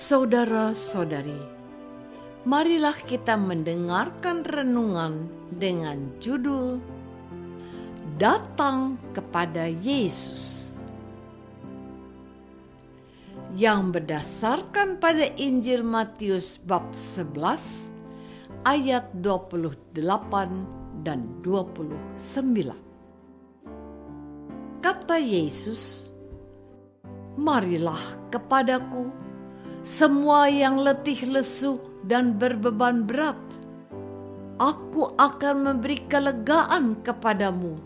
Saudara-saudari, marilah kita mendengarkan renungan dengan judul Datang kepada Yesus, yang berdasarkan pada Injil Matius bab 11 ayat 28 dan 29. Kata Yesus, "Marilah kepadaku, semua yang letih lesu dan berbeban berat. Aku akan memberi kelegaan kepadamu.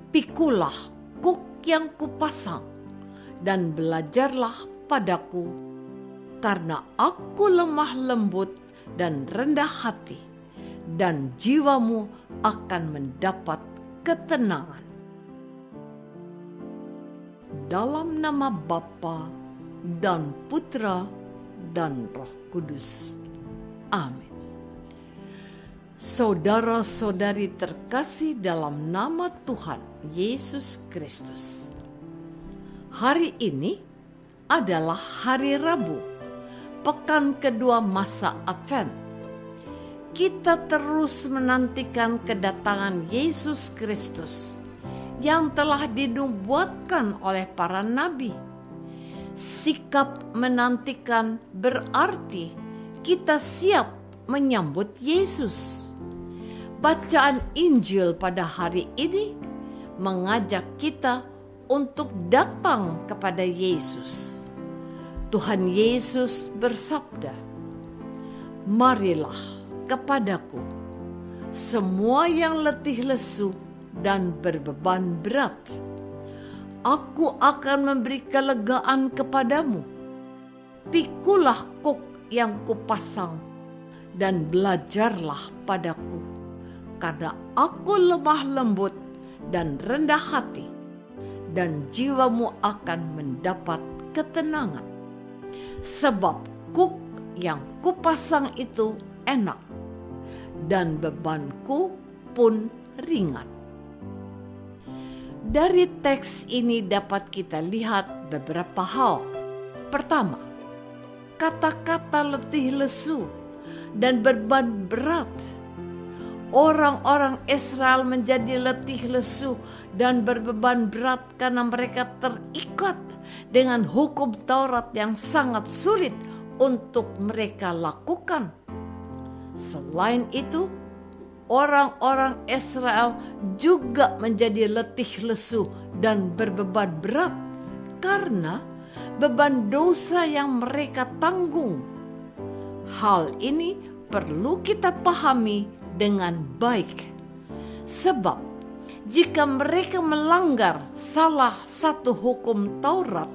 Pikulah kuk yang kupasang, dan belajarlah padaku, karena aku lemah lembut dan rendah hati, dan jiwamu akan mendapat ketenangan." Dalam nama Bapa dan Putra dan Roh Kudus. Amin. Saudara-saudari terkasih dalam nama Tuhan Yesus Kristus. Hari ini adalah hari Rabu, pekan kedua masa Advent. Kita terus menantikan kedatangan Yesus Kristus yang telah dinubuatkan oleh para nabi. Sikap menantikan berarti kita siap menyambut Yesus. Bacaan Injil pada hari ini mengajak kita untuk datang kepada Yesus. Tuhan Yesus bersabda, "Marilah kepadaku, semua yang letih lesu dan berbeban berat. Aku akan memberi kelegaan kepadamu. Pikulah kuk yang kupasang dan belajarlah padaku, karena aku lemah lembut dan rendah hati, dan jiwamu akan mendapat ketenangan. Sebab kuk yang kupasang itu enak, dan bebanku pun ringan." Dari teks ini dapat kita lihat beberapa hal. Pertama, kata-kata letih lesu dan beban berat. Orang-orang Israel menjadi letih lesu dan berbeban berat karena mereka terikat dengan hukum Taurat yang sangat sulit untuk mereka lakukan. Selain itu, orang-orang Israel juga menjadi letih lesu dan berbeban berat karena beban dosa yang mereka tanggung. Hal ini perlu kita pahami dengan baik, sebab jika mereka melanggar salah satu hukum Taurat,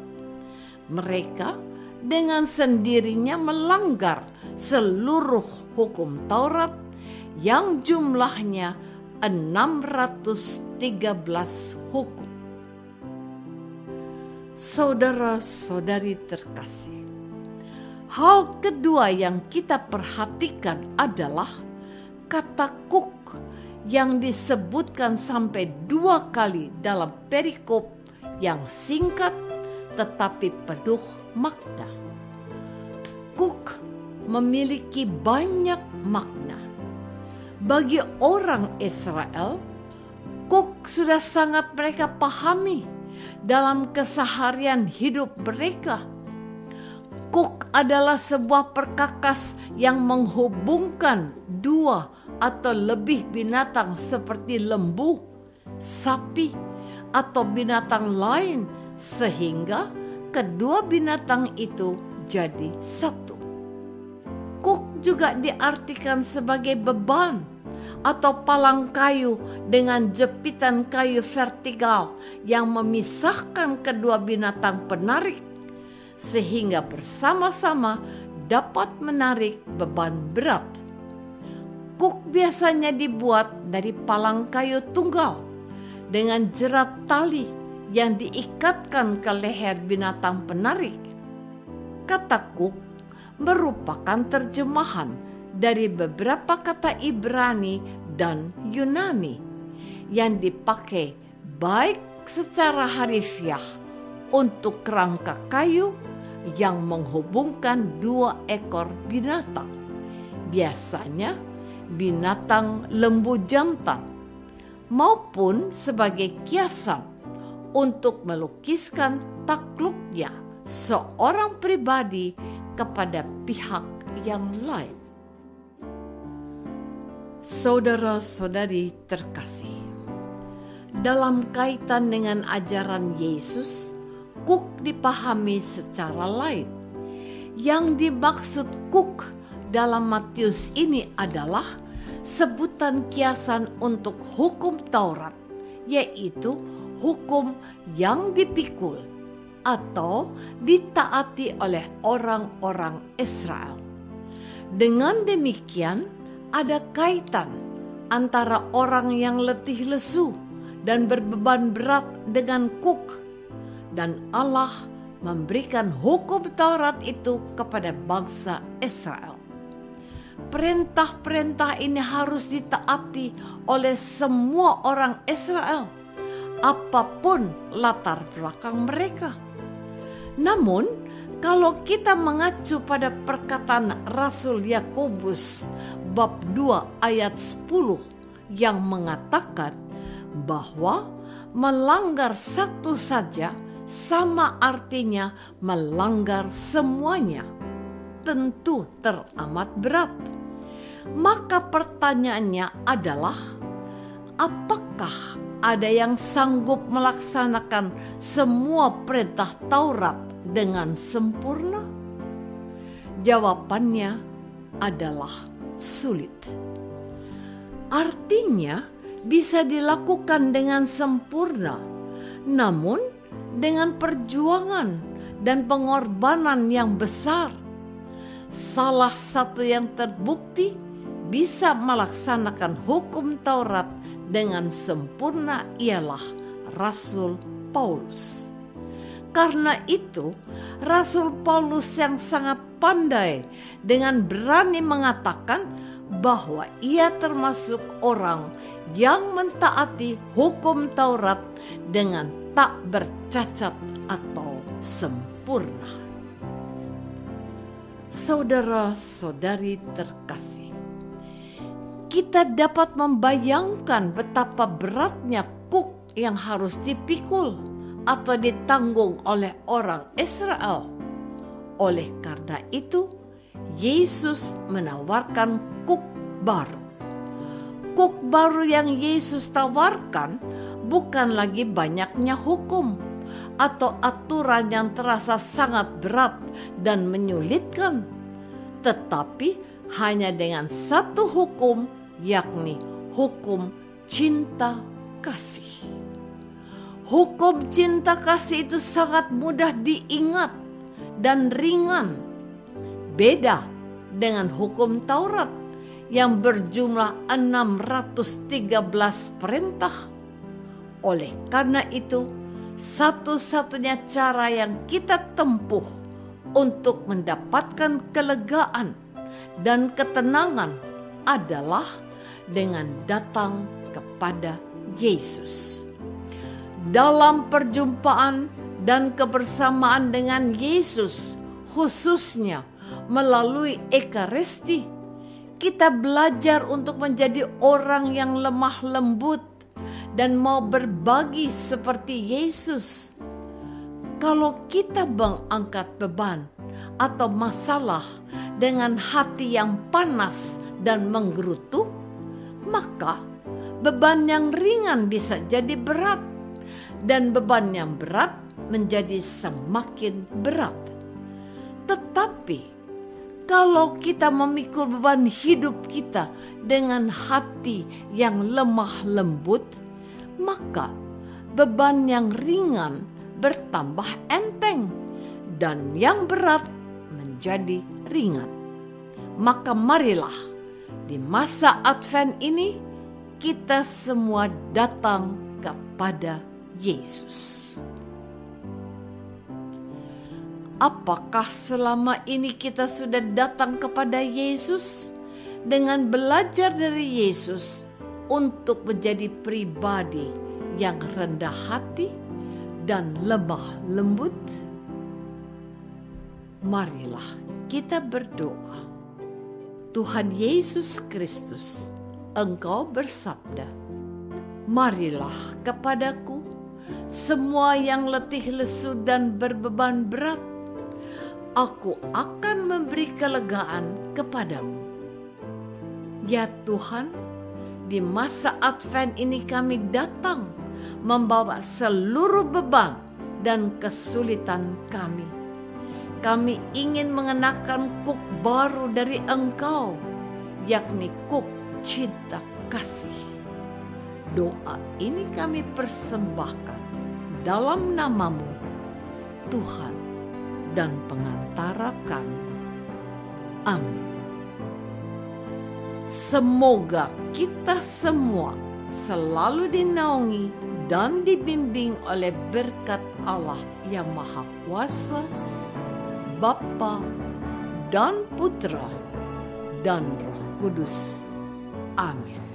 mereka dengan sendirinya melanggar seluruh hukum Taurat yang jumlahnya 613 hukum. Saudara-saudari terkasih, hal kedua yang kita perhatikan adalah kata kuk yang disebutkan sampai 2 kali dalam perikop yang singkat tetapi penuh makna. Kuk memiliki banyak makna. Bagi orang Israel, kuk sudah sangat mereka pahami dalam keseharian hidup mereka. Kuk adalah sebuah perkakas yang menghubungkan 2 atau lebih binatang seperti lembu, sapi, atau binatang lain, sehingga kedua binatang itu jadi satu. Kuk juga diartikan sebagai beban atau palang kayu dengan jepitan kayu vertikal yang memisahkan kedua binatang penarik, sehingga bersama-sama dapat menarik beban berat. Kuk biasanya dibuat dari palang kayu tunggal dengan jerat tali yang diikatkan ke leher binatang penarik. Kata kuk merupakan terjemahan dari beberapa kata Ibrani dan Yunani yang dipakai baik secara harfiah untuk kerangka kayu yang menghubungkan dua ekor binatang. Biasanya binatang lembu jantan, maupun sebagai kiasan untuk melukiskan takluknya seorang pribadi kepada pihak yang lain. Saudara-saudari terkasih, dalam kaitan dengan ajaran Yesus, kuk dipahami secara lain. Yang dimaksud kuk dalam Matius ini adalah sebutan kiasan untuk hukum Taurat, yaitu hukum yang dipikul atau ditaati oleh orang-orang Israel. Dengan demikian, ada kaitan antara orang yang letih lesu dan berbeban berat dengan kuk, dan Allah memberikan hukum Taurat itu kepada bangsa Israel. Perintah-perintah ini harus ditaati oleh semua orang Israel, apapun latar belakang mereka. Namun, kalau kita mengacu pada perkataan Rasul Yakobus bab 2 ayat 10 yang mengatakan bahwa melanggar satu saja sama artinya melanggar semuanya, tentu teramat berat. Maka pertanyaannya adalah, apakah ada yang sanggup melaksanakan semua perintah Taurat dengan sempurna? Jawabannya adalah sulit. Artinya bisa dilakukan dengan sempurna, namun dengan perjuangan dan pengorbanan yang besar. Salah satu yang terbukti bisa melaksanakan hukum Taurat dengan sempurna ialah Rasul Paulus. Karena itu, Rasul Paulus yang sangat pandai dengan berani mengatakan bahwa ia termasuk orang yang mentaati hukum Taurat dengan tak bercacat atau sempurna. Saudara-saudari terkasih, kita dapat membayangkan betapa beratnya kuk yang harus dipikul atau ditanggung oleh orang Israel. Oleh karena itu, Yesus menawarkan kuk baru. Kuk baru yang Yesus tawarkan bukan lagi banyaknya hukum atau aturan yang terasa sangat berat dan menyulitkan, tetapi hanya dengan satu hukum, yakni hukum cinta kasih. Hukum cinta kasih itu sangat mudah diingat dan ringan. Beda dengan hukum Taurat yang berjumlah 613 perintah. Oleh karena itu, satu-satunya cara yang kita tempuh untuk mendapatkan kelegaan dan ketenangan adalah dengan datang kepada Yesus. Dalam perjumpaan dan kebersamaan dengan Yesus, khususnya melalui Ekaristi, kita belajar untuk menjadi orang yang lemah lembut dan mau berbagi seperti Yesus. Kalau kita mengangkat beban atau masalah dengan hati yang panas dan menggerutu, maka beban yang ringan bisa jadi berat, dan beban yang berat menjadi semakin berat. Tetapi kalau kita memikul beban hidup kita dengan hati yang lemah lembut, maka beban yang ringan bertambah enteng dan yang berat menjadi ringan. Maka marilah di masa Advent ini kita semua datang kepada Yesus. Apakah selama ini kita sudah datang kepada Yesus dengan belajar dari Yesus untuk menjadi pribadi yang rendah hati dan lemah lembut? Marilah kita berdoa. Tuhan Yesus Kristus, Engkau bersabda, "Marilah kepadaku, semua yang letih lesu dan berbeban berat, Aku akan memberi kelegaan kepadamu." Ya Tuhan, di masa Advent ini kami datang membawa seluruh beban dan kesulitan kami. Kami ingin mengenakan kuk baru dari Engkau, yakni kuk cinta kasih. Doa ini kami persembahkan dalam nama-Mu, Tuhan dan pengantara kami. Amin. Semoga kita semua selalu dinaungi dan dibimbing oleh berkat Allah yang Maha Kuasa, Bapa dan Putra dan Roh Kudus. Amin.